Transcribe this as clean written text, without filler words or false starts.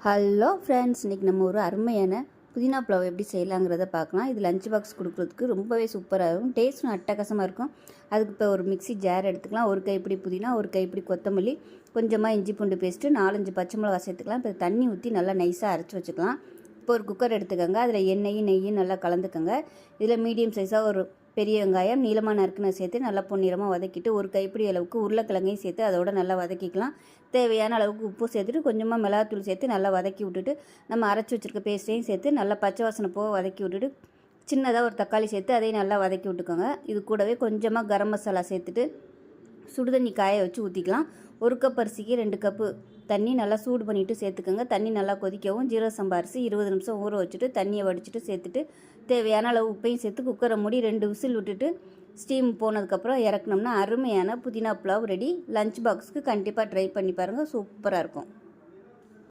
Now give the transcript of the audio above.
Hello friends, இன்றைக்கி நம்ம ஒரு அருமையான புதினா புலாவ் எப்படி செய்யலாங்கிறத பார்க்கலாம். இது லஞ்ச் பாக்ஸ் கொடுக்குறதுக்கு ரொம்பவே சூப்பராக இருக்கும். டேஸ்ட்டும் அட்டகாசமாக இருக்கும். அதுக்கு இப்போ ஒரு மிக்ஸி ஜார் எடுத்துக்கலாம். ஒரு கைப்பிடி புதினா, ஒரு கைப்பிடி கொத்தமல்லி, கொஞ்சமாக இஞ்சி பூண்டு பேஸ்ட்டு, 4-5 பச்சை மிளகா சேர்த்துக்கலாம். இப்போ தண்ணி ஊற்றி நல்லா நைஸாக அரைச்சி வச்சுக்கலாம். இப்போ ஒரு குக்கர் எடுத்துக்கோங்க. அதில் நெய்யும் நல்லா கலந்துக்கோங்க. இதில் மீடியம் சைஸாக ஒரு பெரிய வெங்காயம் நீளமாக நறுக்குன சேர்த்து நல்லா பொன்னிறமாக வதக்கிட்டு, ஒரு கைப்பிடி அளவுக்கு உருளைக்கிழங்கையும் சேர்த்து அதோட நல்லா வதக்கிக்கலாம். தேவையான அளவுக்கு உப்பு சேர்த்துட்டு கொஞ்சமாக மிளகாத்தூள் சேர்த்து நல்லா வதக்கி விட்டுட்டு, நம்ம அரைச்சி வச்சுருக்க பேஸ்ட்டையும் சேர்த்து நல்லா பச்சை வாசனை போக வதக்கி விட்டுட்டு, சின்னதாக ஒரு தக்காளி சேர்த்து அதையும் நல்லா வதக்கி விட்டுக்கோங்க. இது கூடவே கொஞ்சமாக கரம் மசாலா சேர்த்துட்டு சுடுதண்ணி காய வச்சு ஊற்றிக்கலாம். ஒரு கப் அரிசிக்கு 2 கப்பு தண்ணி நல்லா சூடு பண்ணிவிட்டு சேர்த்துக்கோங்க. தண்ணி நல்லா கொதிக்கவும் ஜீரக சம்பா அரிசி 20 நிமிஷம் ஊற வச்சுட்டு தண்ணியை வடிச்சிட்டு சேர்த்துட்டு தேவையான அளவு உப்பையும் சேர்த்து குக்கரை மூடி 2 விசில் விட்டுட்டு ஸ்டீம் போனதுக்கப்புறம் இறக்குனோம்னா அருமையான புதினா புலாவ் ரெடி. லஞ்ச் பாக்ஸுக்கு கண்டிப்பாக ட்ரை பண்ணி பாருங்கள், சூப்பராக இருக்கும்.